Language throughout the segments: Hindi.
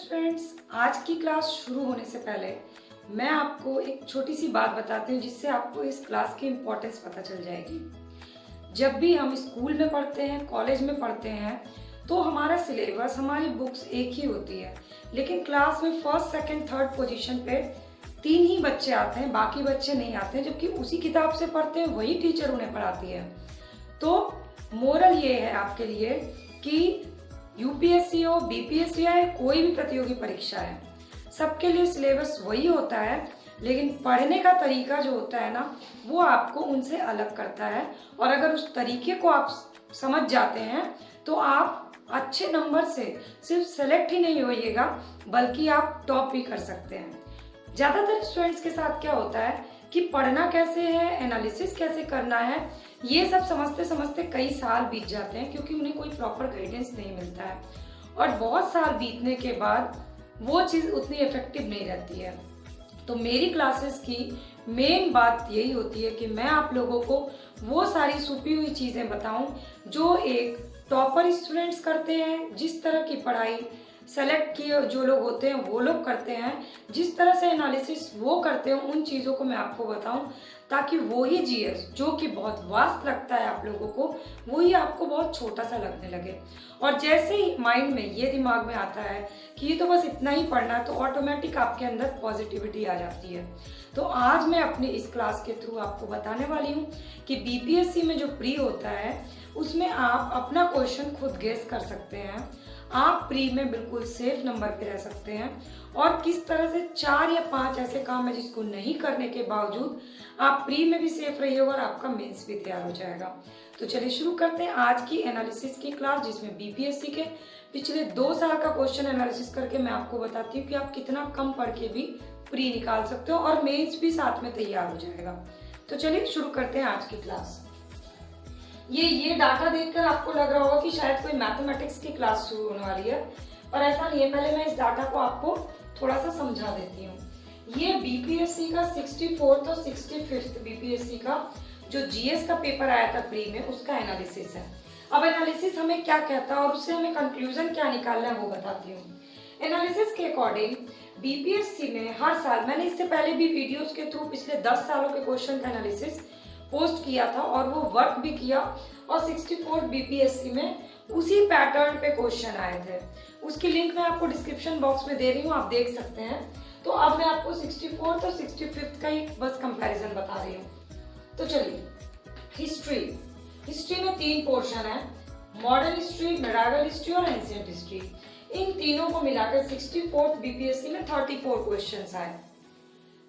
स्टूडेंट्स, आज की क्लास शुरू होने से पहले मैं आपको एक छोटी सी बात बताती हूँ जिससे आपको इस क्लास की इम्पोर्टेंस पता चल जाएगी। जब भी हम स्कूल में पढ़ते हैं, कॉलेज में पढ़ते हैं, तो हमारा सिलेबस, हमारी बुक्स एक ही होती है, लेकिन क्लास में फर्स्ट, सेकंड, थर्ड पोजीशन पे 3 ही बच्चे आते हैं, बाकी बच्चे नहीं आते हैं, जबकि उसी किताब से पढ़ते हैं, वही टीचर उन्हें पढ़ाती है। तो मोरल ये है आपके लिए कि यूपीएससी हो, बीपीएससी है, कोई भी प्रतियोगी परीक्षा है, सबके लिए सिलेबस वही होता है, लेकिन पढ़ने का तरीका जो होता है ना, वो आपको उनसे अलग करता है। और अगर उस तरीके को आप समझ जाते हैं तो आप अच्छे नंबर से सिर्फ सेलेक्ट ही नहीं होइएगा, बल्कि आप टॉप भी कर सकते हैं। ज़्यादातर स्टूडेंट्स के साथ क्या होता है कि पढ़ना कैसे है, एनालिसिस कैसे करना है, ये सब समझते समझते कई साल बीत जाते हैं, क्योंकि उन्हें कोई प्रॉपर गाइडेंस नहीं मिलता है। और बहुत साल बीतने के बाद वो चीज़ उतनी इफेक्टिव नहीं रहती है। तो मेरी क्लासेस की मेन बात यही होती है कि मैं आप लोगों को वो सारी छुपी हुई चीज़ें बताऊं जो एक टॉपर स्टूडेंट्स करते हैं, जिस तरह की पढ़ाई सेलेक्ट किए जो लोग होते हैं वो लोग करते हैं, जिस तरह से एनालिसिस वो करते हैं, उन चीज़ों को मैं आपको बताऊं, ताकि वही जीएस जो कि बहुत वास्ट लगता है आप लोगों को, वही आपको बहुत छोटा सा लगने लगे। और जैसे ही माइंड में ये दिमाग में आता है कि ये तो बस इतना ही पढ़ना है, तो ऑटोमेटिक आपके अंदर पॉजिटिविटी आ जाती है। तो आज मैं अपनी इस क्लास के थ्रू आपको बताने वाली हूँ कि बीपीएससी में जो प्री होता है उसमें आप अपना क्वेश्चन खुद गेस कर सकते हैं, आप प्री में बिल्कुल सेफ नंबर पे रह सकते हैं, और किस तरह से 4 या 5 ऐसे काम है जिसको नहीं करने के बावजूद आप प्री में भी सेफ रहिएगा और आपका मेंस भी तैयार हो जाएगा। तो चलिए शुरू करते हैं आज की एनालिसिस की क्लास, जिसमें बीपीएससी के पिछले 2 साल का क्वेश्चन एनालिसिस करके मैं आपको बताती हूँ कि आप कितना कम पढ़ के भी प्री निकाल सकते हो और मेंस भी साथ में तैयार हो जाएगा। तो चलिए शुरू करते हैं आज की क्लास। ये डाटा देखकर आपको लग रहा होगा कि शायद कोई मैथमेटिक्स की क्लास शुरू होने वाली है, पर ऐसा नहीं है। पहले मैं इस डाटा को आपको थोड़ा सा समझा देती हूँ। ये बीपीएससी का 64th और 65th बीपीएससी का जो जीएस का पेपर आया था प्री में, उसका एनालिसिस है। अब एनालिसिस हमें क्या कहता है और उससे हमें कंक्लूजन क्या निकालना है वो बताती हूँ। एनालिसिस के अकॉर्डिंग बीपीएससी में हर साल, मैंने इससे पहले भी वीडियोस के थ्रू पिछले 10 सालों के क्वेश्चन का एनालिसिस पोस्ट किया था और वो वर्क भी किया, और 64 बीपीएससी में उसी पैटर्न पे क्वेश्चन आए थे। उसकी लिंक मैं आपको डिस्क्रिप्शन बॉक्स में दे रही हूँ, आप देख सकते हैं। तो अब मैं आपको 64th और 65th का ही बस कंपैरिजन बता रही हूँ। तो चलिए, हिस्ट्री में 3 पोर्शन है, मॉडर्न हिस्ट्री, मेडावल हिस्ट्री और एंशिएंट हिस्ट्री। इन तीनों को मिलाकर 64th बीपीएससी में 34 क्वेश्चन आए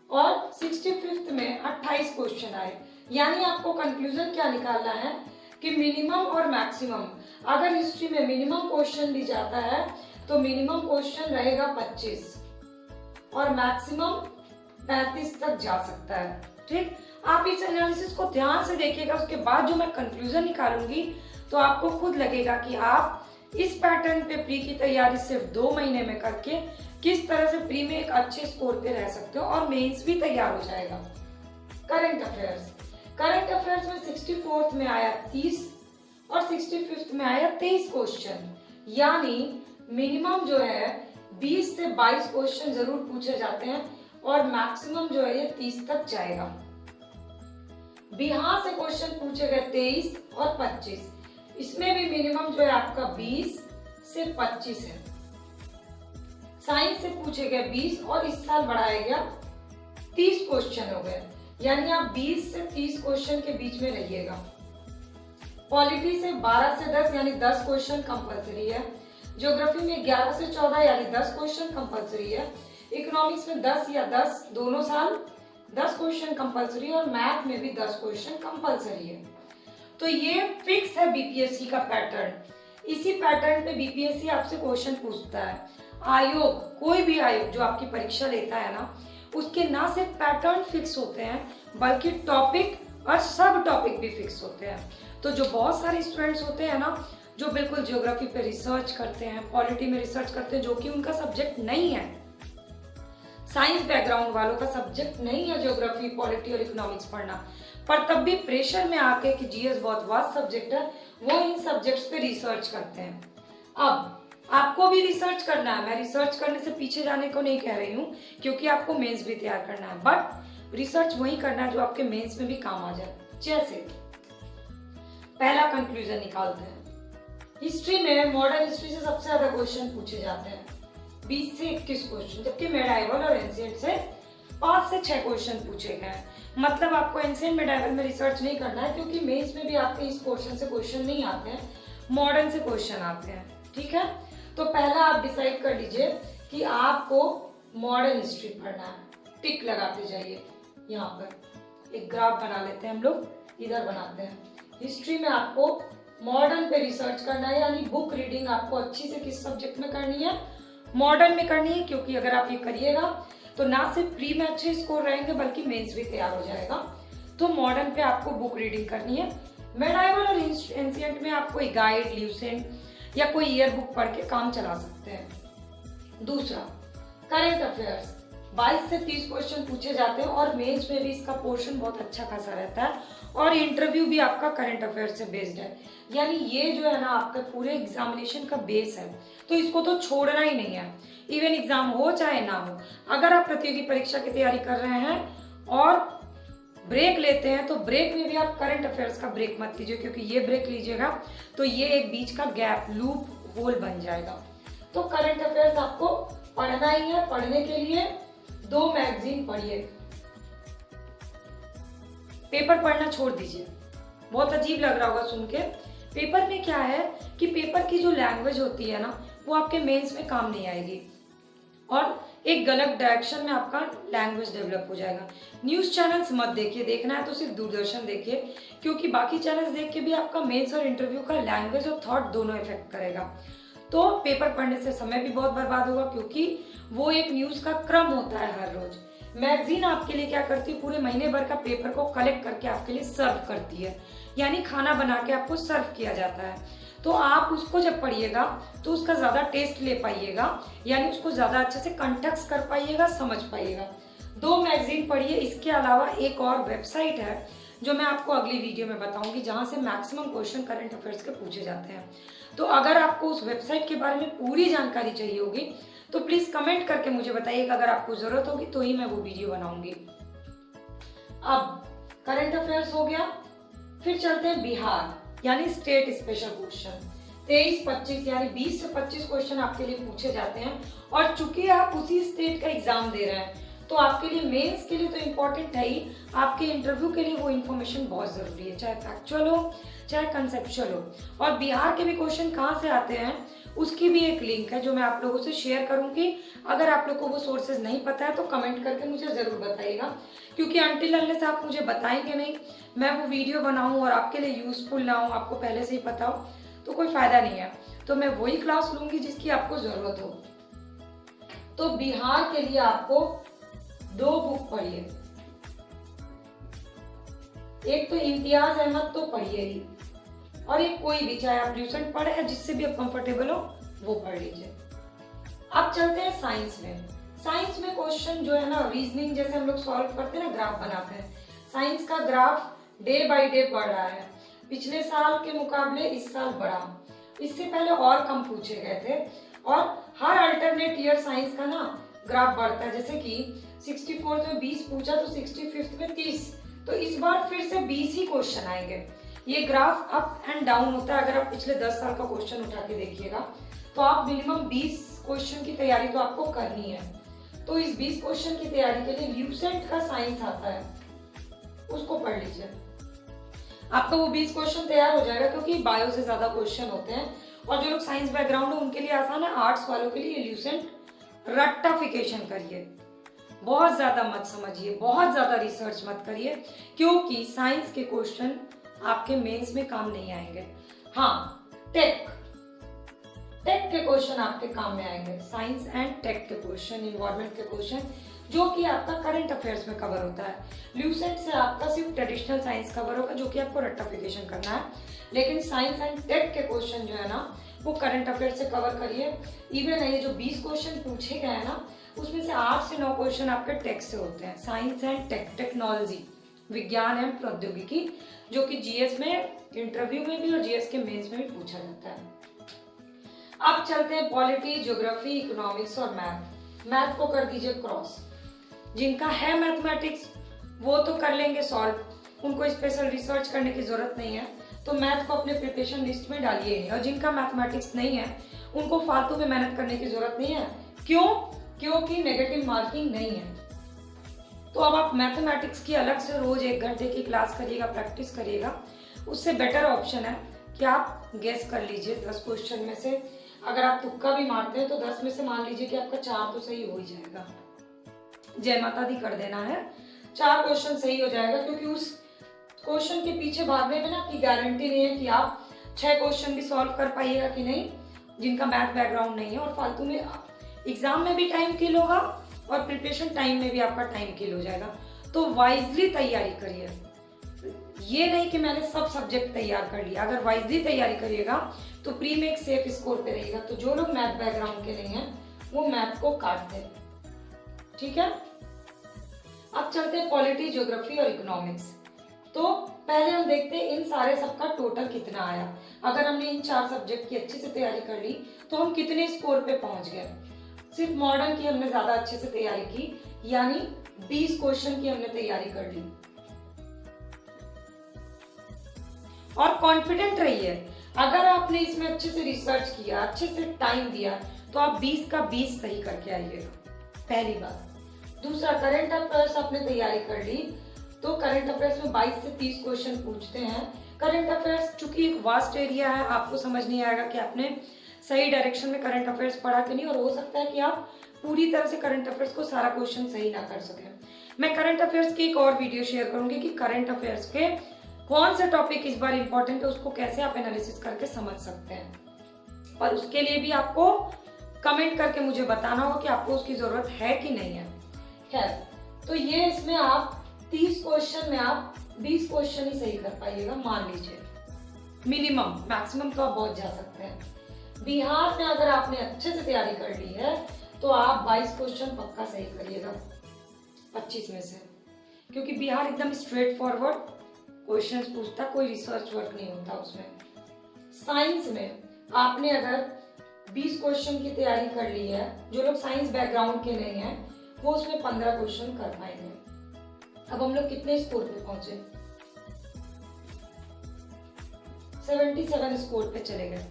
और 65th में 28 क्वेश्चन आए। यानी आपको कंक्लूजन क्या निकालना है कि मिनिमम और मैक्सिमम, अगर हिस्ट्री में मिनिमम क्वेश्चन भी जाता है तो मिनिमम क्वेश्चन रहेगा 25 और मैक्सिमम 35 तक जा सकता है। ठीक, आप इस एनालिसिस को ध्यान से देखिएगा, उसके बाद जो मैं कंक्लूजन निकालूंगी तो आपको खुद लगेगा कि आप इस पैटर्न पे प्री की तैयारी सिर्फ 2 महीने में करके किस तरह से प्री में एक अच्छे स्कोर पे रह सकते हो और मेंस भी तैयार हो जाएगा। करंट अफेयर्स में 64th में आया 30 और 65th में आया 23 क्वेश्चन। यानी मिनिमम जो है 20 से 22 क्वेश्चन जरूर पूछे जाते हैं और मैक्सिमम जो है ये 30 तक जाएगा। बिहार से क्वेश्चन पूछे गए 23 और 25, इसमें भी मिनिमम जो है आपका 20 से 25 है। साइंस से पूछे गए 20 और इस साल बढ़ाया गया 30 क्वेश्चन हो गए, यानी आप 20 से 30 क्वेश्चन के बीच में रहिएगा। पॉलिटी से 12 से 10 यानी 10 क्वेश्चन कंपलसरी है। ज्योग्राफी में 11 से 14 यानी 10 क्वेश्चन कंपलसरी है। इकोनॉमिक्स में 10 या 10 दोनों साल 10 क्वेश्चन कंपलसरी, और मैथ में भी 10 क्वेश्चन कंपलसरी है। तो ये फिक्स है बीपीएससी का पैटर्न। इसी पैटर्न पे बीपीएससी आपसे क्वेश्चन पूछता है। आयोग, कोई भी आयोग जो आपकी परीक्षा लेता है ना, उसके ना सिर्फ पैटर्न फिक्स होते हैं बल्कि टॉपिक और सब टॉपिक भी फिक्स होते हैं। तो जो बहुत सारे स्टूडेंट्स होते हैं ना, जो बिल्कुल ज्योग्राफी पे रिसर्च करते हैं, पॉलिटी में रिसर्च करते हैं, जो कि उनका सब्जेक्ट नहीं है, साइंस बैकग्राउंड वालों का सब्जेक्ट नहीं है ज्योग्राफी, पॉलिटी और इकोनॉमिक्स पढ़ना, पर तब भी प्रेशर में आके कि जीएस बहुत वास्ट सब्जेक्ट है, वो इन सब्जेक्ट्स पे रिसर्च करते हैं। अब आपको भी रिसर्च करना है, मैं रिसर्च करने से पीछे जाने को नहीं कह रही हूँ, क्योंकि आपको मेंस भी तैयार करना है, बट रिसर्च वही करना है जो आपके मेंस में भी काम आ जाए। जैसे पहला कंक्लूजन निकालते हैं, हिस्ट्री में मॉडर्न हिस्ट्री से सबसे ज्यादा क्वेश्चन पूछे जाते हैं, 20 से 21 क्वेश्चन, जबकि मेडाइवल और एंशिएंट से 5 से 6 क्वेश्चन पूछे गए हैं। मतलब आपको एंशिएंट मेडाइवल में रिसर्च नहीं करना है, क्योंकि मेंस में भी आपके इस क्वेश्चन से क्वेश्चन नहीं आते हैं, मॉडर्न से क्वेश्चन आते हैं। ठीक है, तो पहला आप डिसाइड कर लीजिए कि आपको मॉडर्न हिस्ट्री पढ़ना है, टिक लगाते जाइए। यहाँ पर एक ग्राफ बना लेते हैं हम लोग, इधर बनाते हैं। हिस्ट्री में आपको मॉडर्न पे रिसर्च करना है, यानी बुक रीडिंग आपको अच्छी से किस सब्जेक्ट में करनी है, मॉडर्न में करनी है, क्योंकि अगर आप ये करिएगा तो ना सिर्फ प्री में अच्छे स्कोर रहेंगे बल्कि मेंस भी तैयार हो जाएगा। तो मॉडर्न पे आपको बुक रीडिंग करनी है। मेडाइवल और एंशिएंट में आप कोई गाइड, ल्यूसेंट या कोई ईयर बुक पढ़ के काम चला सकते हैं। दूसरा, करंट अफेयर्स 22 से 30 क्वेश्चन पूछे जाते हैं और मेंस में भी इसका पोर्शन बहुत अच्छा खासा रहता है, और इंटरव्यू भी आपका करंट अफेयर से बेस्ड है, यानी ये जो है ना आपका पूरे एग्जामिनेशन का बेस है, तो इसको तो छोड़ना ही नहीं है। इवन एग्जाम हो चाहे ना हो, अगर आप प्रतियोगी परीक्षा की तैयारी कर रहे हैं और ब्रेक लेते हैं तो ब्रेक में भी आप करंट अफेयर्स का ब्रेक मत लीजिए, क्योंकि ये ब्रेक लीजिएगा तो ये एक बीच का गैप, लूप होल बन जाएगा। तो करंट अफेयर्स आपको पढ़ना ही है। पढ़ने के लिए 2 मैगजीन पढ़िए, पेपर पढ़ना छोड़ दीजिए। बहुत अजीब लग रहा होगा सुन के, पेपर में क्या है कि पेपर की जो लैंग्वेज होती है ना वो आपके मेंस में काम नहीं आएगी, और एक गलत डायरेक्शन में आपका लैंग्वेज डेवलप हो जाएगा। न्यूज चैनल्स मत देखिए, देखना है तो सिर्फ दूरदर्शन देखिए, क्योंकि बाकी चैनल्स देख के भी आपका मेंस और इंटरव्यू का लैंग्वेज और थॉट दोनों इफेक्ट करेगा। तो पेपर पढ़ने से समय भी बहुत बर्बाद होगा, क्योंकि वो एक न्यूज का क्रम होता है हर रोज। मैगजीन आपके लिए क्या करती है, पूरे महीने भर का पेपर को कलेक्ट करके आपके लिए सर्व करती है, यानी खाना बना के आपको सर्व किया जाता है। तो आप उसको जब पढ़िएगा तो उसका ज्यादा टेस्ट ले पाइएगा, यानी उसको ज्यादा अच्छे से कंटेक्स्ट कर पाइएगा, समझ पाइएगा। 2 मैगजीन पढ़िए। इसके अलावा एक और वेबसाइट है जो मैं आपको अगली वीडियो में बताऊंगी, जहां से मैक्सिमम क्वेश्चन करंट अफेयर्स के पूछे जाते हैं। तो अगर आपको उस वेबसाइट के बारे में पूरी जानकारी चाहिए होगी तो प्लीज कमेंट करके मुझे बताइएगा, अगर आपको जरूरत होगी तो ही मैं वो वीडियो बनाऊंगी। अब करंट अफेयर्स हो गया, फिर चलते हैं बिहार, यानी स्टेट स्पेशल क्वेश्चन। 23-25 यानी 20 से 25 क्वेश्चन आपके लिए पूछे जाते हैं, और चूंकि आप उसी स्टेट का एग्जाम दे रहे हैं तो आपके लिए मेंस के लिए तो इम्पोर्टेंट है ही, आपके इंटरव्यू के लिए वो इन्फॉर्मेशन बहुत जरूरी है, चाहे फैक्चुअल हो चाहे कंसेप्चुअल हो। और बिहार के भी क्वेश्चन कहाँ से आते हैं उसकी भी एक लिंक है जो मैं आप लोगों से शेयर करूंगी। अगर आप लोगों को वो सोर्सेज नहीं पता है तो कमेंट करके मुझे जरूर बताइएगा, क्योंकि अनटिल अनलेस आप मुझे बताएंगे नहीं, मैं वो वीडियो बनाऊं और आपके लिए यूजफुल ना हो, आपको पहले से ही पता हो, तो कोई फायदा नहीं है। तो मैं वही क्लास लूंगी जिसकी आपको जरूरत हो। तो बिहार के लिए आपको 2 बुक पढ़िए, एक तो इम्तियाज अहमद तो पढ़िए ही, और एक कोई भी, चाहे आप ल्यूसेंट पढ़े या जिससे भी आप कंफर्टेबल हो वो पढ़ लीजिए। अब चलते हैं साइंस में। साइंस में क्वेश्चन जो है ना, रीजनिंग जैसे हम लोग सॉल्व करते हैं ना, ग्राफ बनाते हैं, साइंस का ग्राफ डे बाय डे बढ़ रहा है। पिछले साल के मुकाबले इस साल बढ़ा, इससे पहले और कम पूछे गए थे, और हर अल्टरनेट ईयर साइंस का ना ग्राफ बढ़ता है। जैसे कि 64 में 20 पूछा तो 65 में 30, तो इस बार फिर से 20 ही क्वेश्चन आएंगे। ये ग्राफ अप एंड डाउन होता है। अगर आप पिछले 10 साल का क्वेश्चन उठा के देखिएगा तो आप मिनिमम 20 क्वेश्चन की तैयारी तो आपको करनी है। तो इस 20 क्वेश्चन की तैयारी के लिए ल्यूसेंट का साइंस आता है, उसको पढ़ लीजिए। आपका वो 20 क्वेश्चन तैयार हो जाएगा, क्योंकि बायो से ज्यादा क्वेश्चन होते हैं, और जो लोग साइंस बैकग्राउंड है उनके लिए आसान है। आर्ट्स वालों के लिए ल्यूसेंट रट्टाफिकेशन करिए, बहुत ज्यादा मत समझिए, बहुत ज्यादा रिसर्च मत करिए, क्योंकि साइंस के क्वेश्चन आपके मेंस में काम नहीं आएंगे। हाँ, टेक के क्वेश्चन आपके काम में आएंगे, साइंस एंड टेक के क्वेश्चन, इन्वायरमेंट के क्वेश्चन, जो कि आपका करंट अफेयर्स में कवर होता है। ल्यूसेंट से आपका सिर्फ ट्रेडिशनल साइंस कवर होगा, जो कि आपको रट्टाफिकेशन करना है, लेकिन साइंस एंड टेक के क्वेश्चन जो है ना वो करंट अफेयर से कवर करिए। इवन ये जो 20 क्वेश्चन पूछे गए हैं ना, उसमें से 8 से 9 क्वेश्चन आपके टेक से होते हैं, साइंस एंड टेक, टेक्नोलॉजी, विज्ञान एवं प्रौद्योगिकी, जो कि जीएस में इंटरव्यू में भी और जीएस के मेंस में भी पूछा जाता है। अब चलते हैं पॉलिटी, ज्योग्राफी, इकोनॉमिक्स और मैथ। मैथ को कर दीजिए क्रॉस। जिनका है मैथमेटिक्स वो तो कर लेंगे सॉल्व, उनको स्पेशल रिसर्च करने की जरूरत नहीं है, तो मैथ को अपने प्रिपरेशन लिस्ट में डालिए नहीं। और जिनका मैथमेटिक्स नहीं है उनको फालतू में मेहनत करने की जरूरत नहीं है। क्यों? क्योंकि नेगेटिव मार्किंग नहीं है। तो अब आप मैथमेटिक्स की अलग से रोज 1 घंटे की क्लास करिएगा, प्रैक्टिस करिएगा। उससे बेटर ऑप्शन है कि आप गेस कर लीजिए 10 क्वेश्चन में से। अगर आप तुक्का भी मारते हैं तो 10 में से मान लीजिए कि आपका 4 तो सही हो ही जाएगा। जय माता दी कर देना है, 4 क्वेश्चन सही हो जाएगा, क्योंकि उस क्वेश्चन के पीछे भागने में ना आपकी गारंटी नहीं है कि आप 6 क्वेश्चन भी सॉल्व कर पाइएगा कि नहीं, जिनका मैथ बैकग्राउंड नहीं है। और फालतू में एग्जाम में भी टाइम किल होगा और प्रिपरेशन टाइम में भी आपका टाइम किल हो जाएगा। तो वाइजली तैयारी करिए। ये नहीं कि मैंने सब सब्जेक्ट तैयार कर लिया। अगर वाइजली तैयारी करिएगा तो प्री में एक सेफ स्कोर पे रहिएगा। तो जो लोग मैथ बैकग्राउंड के नहीं है वो मैथ को काट दें, ठीक है। अब चलते हैं पॉलिटी, ज्योग्राफी और इकोनॉमिक्स। तो पहले हम देखते हैं इन सारे सबका टोटल कितना आया। अगर हमने इन 4 सब्जेक्ट की अच्छे से तैयारी कर ली तो हम कितने स्कोर पे पहुंच गए। सिर्फ मॉडर्न की हमने ज्यादा अच्छे से तैयारी की, यानी 20 क्वेश्चन की हमने तैयारी कर ली। और कॉन्फिडेंट रहिए, अगर आपने इसमें अच्छे से रिसर्च किया, अच्छे से टाइम दिया, तो आप 20 का 20 सही करके आइएगा, पहली बात। दूसरा, करंट अफेयर्स आपने तैयारी कर ली तो करंट अफेयर्स में 22 से 30 क्वेश्चन पूछते हैं। करंट अफेयर्स चूंकि एक वास्ट एरिया है, आपको समझ नहीं आएगा कि आपने सही डायरेक्शन में करंट अफेयर्स पढ़ा कि नहीं, और हो सकता है कि आप पूरी तरह से करंट अफेयर्स को सारा क्वेश्चन सही ना कर सकें। मैं करंट अफेयर्स की एक और वीडियो शेयर करूंगी कि करंट अफेयर्स के कौन सा टॉपिक इस बार इंपॉर्टेंट है, उसको कैसे आप एनालिसिस करके समझ सकते हैं। पर उसके लिए भी आपको कमेंट करके मुझे बताना होगा कि आपको उसकी जरूरत है कि नहीं है। खैर, तो ये इसमें आप 30 क्वेश्चन में आप 20 क्वेश्चन ही सही कर पाइएगा, मान लीजिए मिनिमम। मैक्सिमम तो आप बहुत जा सकते हैं। बिहार में अगर आपने अच्छे से तैयारी कर ली है तो आप 22 क्वेश्चन पक्का सही करिएगा 25 में से, क्योंकि बिहार एकदम स्ट्रेट फॉरवर्ड क्वेश्चंस पूछता, कोई रिसर्च वर्क नहीं होता उसमें। साइंस में आपने अगर 20 क्वेश्चन की तैयारी कर ली है, जो लोग साइंस बैकग्राउंड के नहीं है वो उसमें 15 क्वेश्चन कर पाएंगे। अब हम लोग कितने स्कोर पे पहुंचे? 77 स्कोर पे चले गए।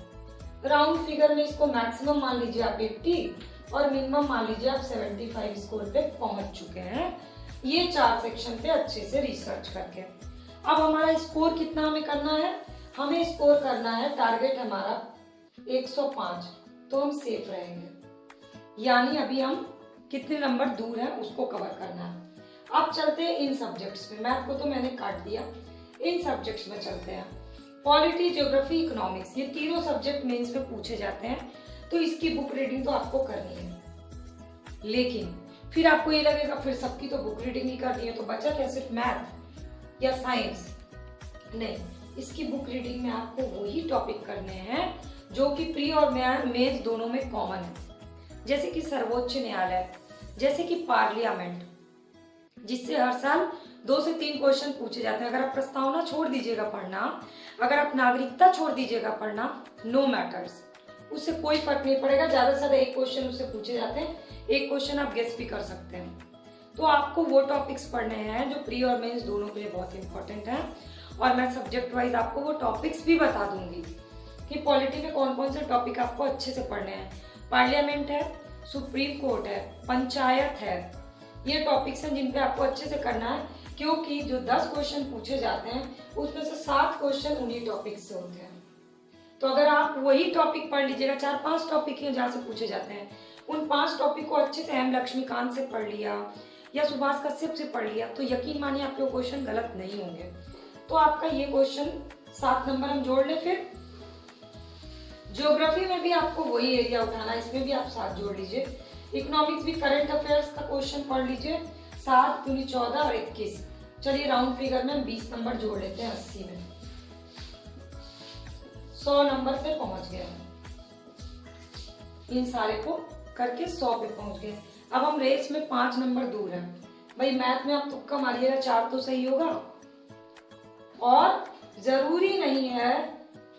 राउंड फिगर में इसको मैक्सिमम मान लीजिए आप 80 और मिनिमम मान लीजिए आप 75 स्कोर पे पहुंच चुके हैं, ये 4 सेक्शन पे अच्छे से रिसर्च करके। अब हमारा स्कोर कितना हमें करना है? हमें स्कोर करना है, टारगेट हमारा 105, तो हम सेफ रहेंगे। यानी अभी हम कितने नंबर दूर हैं उसको कवर करना है। अब चलते हैं इन सब्जेक्ट्स में। मैथ को तो मैंने काट दिया, इन सब्जेक्ट्स में चलते हैं। पॉलिटी, ज्योग्राफी, इकोनॉमिक्स, ये तीनों सब्जेक्ट मेंस में पूछे जाते हैं, तो इसकी बुक रीडिंग तो आपको करनी है। लेकिन फिर आपको ये लगेगा फिर सबकी तो बुक रीडिंग ही करनी है, तो बचा क्या सिर्फ मैथ या साइंस? नहीं, इसकी बुक रीडिंग में आपको वही टॉपिक करने हैं जो कि प्री और मेंस दोनों में कॉमन है, जैसे कि सर्वोच्च न्यायालय, जैसे कि पार्लियामेंट, जिससे हर साल 2 से 3 क्वेश्चन पूछे जाते हैं। अगर आप प्रस्तावना छोड़ दीजिएगा पढ़ना, अगर आप नागरिकता छोड़ दीजिएगा पढ़ना, नो मैटर्स, उससे कोई फर्क नहीं पड़ेगा। ज्यादा से ज्यादा 1 क्वेश्चन उससे पूछे जाते हैं, 1 क्वेश्चन आप गेस भी कर सकते हैं। तो आपको वो टॉपिक्स पढ़ने हैं जो प्री और मेंस दोनों के लिए बहुत इंपॉर्टेंट है। और मैं सब्जेक्ट वाइज आपको वो टॉपिक्स भी बता दूंगी कि पॉलिटी में कौन कौन से टॉपिक आपको अच्छे से पढ़ने हैं। पार्लियामेंट है, सुप्रीम कोर्ट है, पंचायत है, ये टॉपिक्स हैं जिन पे आपको अच्छे से करना है, क्योंकि जो 10 क्वेश्चन पूछे जाते हैं उसमें से 7 क्वेश्चन उन्हीं टॉपिक से होते हैं। तो अगर आप वही टॉपिक पढ़ लीजिएगा, 4-5 टॉपिक हैं जहाँ से पूछे जाते हैं, उन 5 टॉपिक को अच्छे से एम लक्ष्मीकांत से पढ़ लिया या सुभाष कश्यप से पढ़ लिया, तो यकीन मानिए आपके क्वेश्चन गलत नहीं होंगे। तो आपका ये क्वेश्चन 7 नंबर हम जोड़ ले। फिर ज्योग्राफी में भी आपको वही एरिया उठाना है, इसमें भी आप 7 जोड़ लीजिए। इकोनॉमिक्स भी करंट अफेयर्स का क्वेश्चन पढ़ लीजिए, 7 दूनी 14 और 21। चलिए राउंड फिगर में 20 नंबर जोड़ लेते हैं 80 में, 100 नंबर पे पहुंच गए। इन सारे को करके 100 पे पहुंच गए। अब हम रेस में 5 नंबर दूर हैं। भाई मैथ में आप तुक्का मारिएगा, 4 तो सही होगा। और जरूरी नहीं है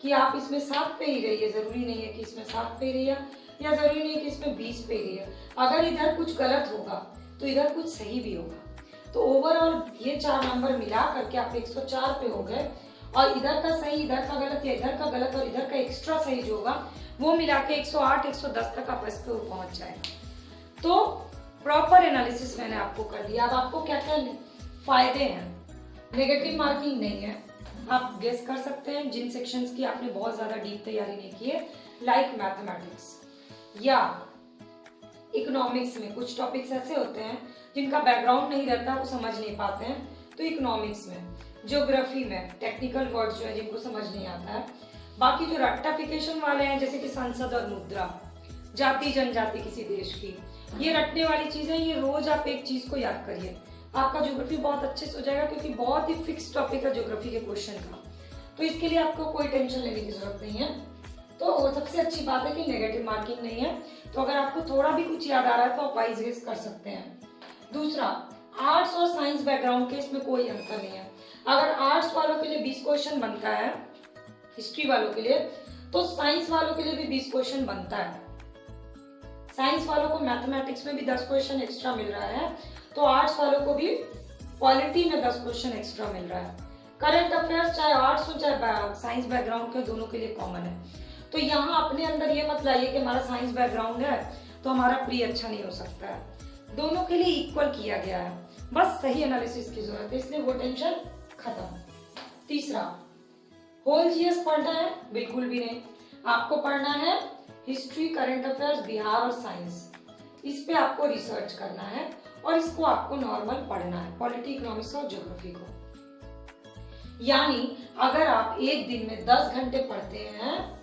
कि आप इसमें 7 पे ही रहिए, जरूरी नहीं है कि इसमें 7 पे ही रहिए या जरूरी नहीं है कि इसमें 20 पे ही रहिए। अगर इधर कुछ गलत होगा तो इधर कुछ सही भी होगा। तो ओवरऑल ये 4 नंबर मिला करके आप 104 पे हो गए, और इधर का सही, इधर का गलत या इधर का गलत और इधर का एक्स्ट्रा सही जो होगा वो मिला के 108 110 तक आप स्कोर पहुंच जाएगा। तो प्रॉपर एनालिसिस मैंने आपको कर दिया। अब आपको क्या क्या फायदे हैं। नेगेटिव मार्किंग नहीं है, आप गेस कर सकते हैं जिन सेक्शंस की आपने बहुत ज्यादा डीप तैयारी नहीं की है, लाइक मैथमेटिक्स या इकोनॉमिक्स में कुछ टॉपिक्स ऐसे होते हैं जिनका बैकग्राउंड नहीं रहता, वो समझ नहीं पाते हैं। तो इकोनॉमिक्स में, ज्योग्राफी में टेक्निकल वर्ड्स जो है जिनको समझ नहीं आता है। बाकी जो रट्टाफिकेशन वाले हैं जैसे कि संसद और मुद्रा, जाति जनजाति किसी देश की, ये रटने वाली चीजें, ये रोज आप एक चीज को याद करिए, आपका ज्योग्राफी बहुत अच्छे से हो जाएगा, क्योंकि बहुत ही फिक्स टॉपिक है ज्योग्राफी के क्वेश्चन का। तो इसके लिए आपको कोई टेंशन लेने की जरूरत नहीं है। तो सबसे अच्छी बात है कि नेगेटिव मार्किंग नहीं है। तो अगर आपको थोड़ा भी कुछ याद आ रहा है तो आप वाइज गेस कर सकते हैं। दूसरा, आर्ट्स और साइंस बैकग्राउंड के इसमें कोई अंतर नहीं है। अगर आर्ट्स वालों के लिए 20 क्वेश्चन बनता है हिस्ट्री वालों के लिए, तो साइंस वालों के लिए भी 20 क्वेश्चन बनता है। साइंस वालों को मैथमेटिक्स में भी 10 क्वेश्चन एक्स्ट्रा मिल रहा है, तो आर्ट्स वालों को भी पॉलिटी में 10 क्वेश्चन एक्स्ट्रा मिल रहा है। करंट अफेयर्स चाहे आर्ट्स हो चाहे साइंस बैकग्राउंड के, दोनों के लिए कॉमन है। तो यहाँ अपने अंदर ये मत लाइए कि हमारा साइंस बैकग्राउंड है तो हमारा प्री अच्छा नहीं हो सकता है। दोनों के लिए इक्वल किया गया है, बस सही एनालिसिस की जरूरत है, इसलिए वो टेंशन खत्म। तीसरा, होल जीएस पढ़ना है? बिल्कुल भी नहीं। आपको पढ़ना है हिस्ट्री, करंट अफेयर्स, बिहार और साइंस। इस पे आपको रिसर्च करना है और इसको आपको नॉर्मल पढ़ना है, पॉलिटी, इकोनॉमिक्स और ज्योग्राफी को। यानी अगर आप एक दिन में 10 घंटे पढ़ते हैं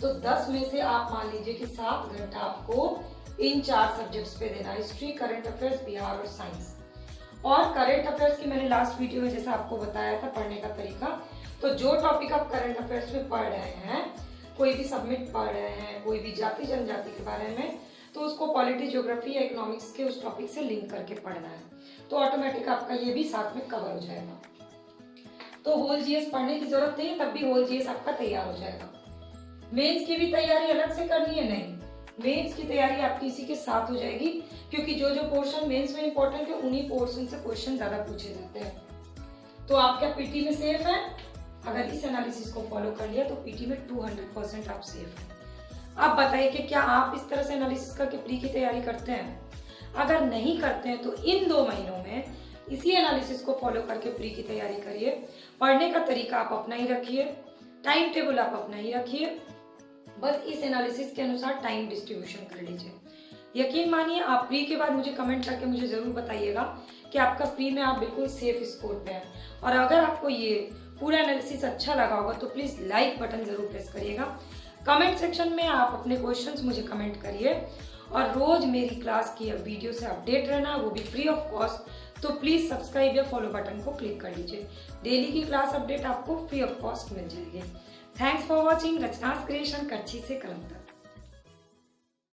तो 10 में से आप मान लीजिए कि 7 घंटा आपको इन 4 सब्जेक्ट्स पे देना, हिस्ट्री, करंट अफेयर्स, बिहार और साइंस। और करंट अफेयर्स की मैंने लास्ट वीडियो में जैसा आपको बताया था पढ़ने का तरीका, तो जो टॉपिक आप करंट अफेयर्स में पढ़ रहे हैं, कोई भी सबमिट पढ़ रहे हैं, कोई भी जाति जनजाति के बारे में, तो उसको पॉलिटी, ज्योग्राफी या इकोनॉमिक्स के उस टॉपिक से लिंक करके पढ़ना है, तो ऑटोमेटिक आपका ये भी साथ में कवर हो जाएगा। तो होल जीएस पढ़ने की जरूरत नहीं है, तब भी होल जीएस आपका तैयार हो जाएगा। मेंस की भी तैयारी अलग से करनी है? नहीं, मेंस की तैयारी आपकी इसी के साथ हो जाएगी, क्योंकि जो जो पोर्शन मेंस में इंपॉर्टेंट है उन्हीं पोर्शन से क्वेश्चन ज्यादा पूछे जाते हैं। तो आप क्या पीटी में सेफ है? अगर इस एनालिसिस को फॉलो कर लिया तो पीटी में 200% आप सेफ है। अब बताइए कि क्या आप इस तरह से एनालिसिस करके प्री की तैयारी करते हैं? अगर नहीं करते हैं तो इन 2 महीनों में इसी एनालिसिस को फॉलो करके प्री की तैयारी करिए। पढ़ने का तरीका आप अपना ही रखिए, टाइम टेबल आप अपना ही रखिए, बस इस एनालिसिस के अनुसार टाइम डिस्ट्रीब्यूशन कर लीजिए। यकीन मानिए, आप प्री के बाद मुझे कमेंट करके मुझे जरूर बताइएगा कि आपका प्री में आप बिल्कुल सेफ स्कोर पे हैं। और अगर आपको ये पूरा एनालिसिस अच्छा लगा होगा तो प्लीज लाइक बटन जरूर प्रेस करिएगा। कमेंट सेक्शन में आप अपने क्वेश्चंस मुझे कमेंट करिए, और रोज मेरी क्लास की वीडियो से अपडेट रहना, वो भी फ्री ऑफ कॉस्ट। तो प्लीज सब्सक्राइब या फॉलो बटन को क्लिक कर लीजिए। डेली की क्लास अपडेट आपको फ्री ऑफ कॉस्ट मिल जाएगी। थैंक्स फॉर वॉचिंग रचनास क्रिएशन, कच्छी से कलम तक।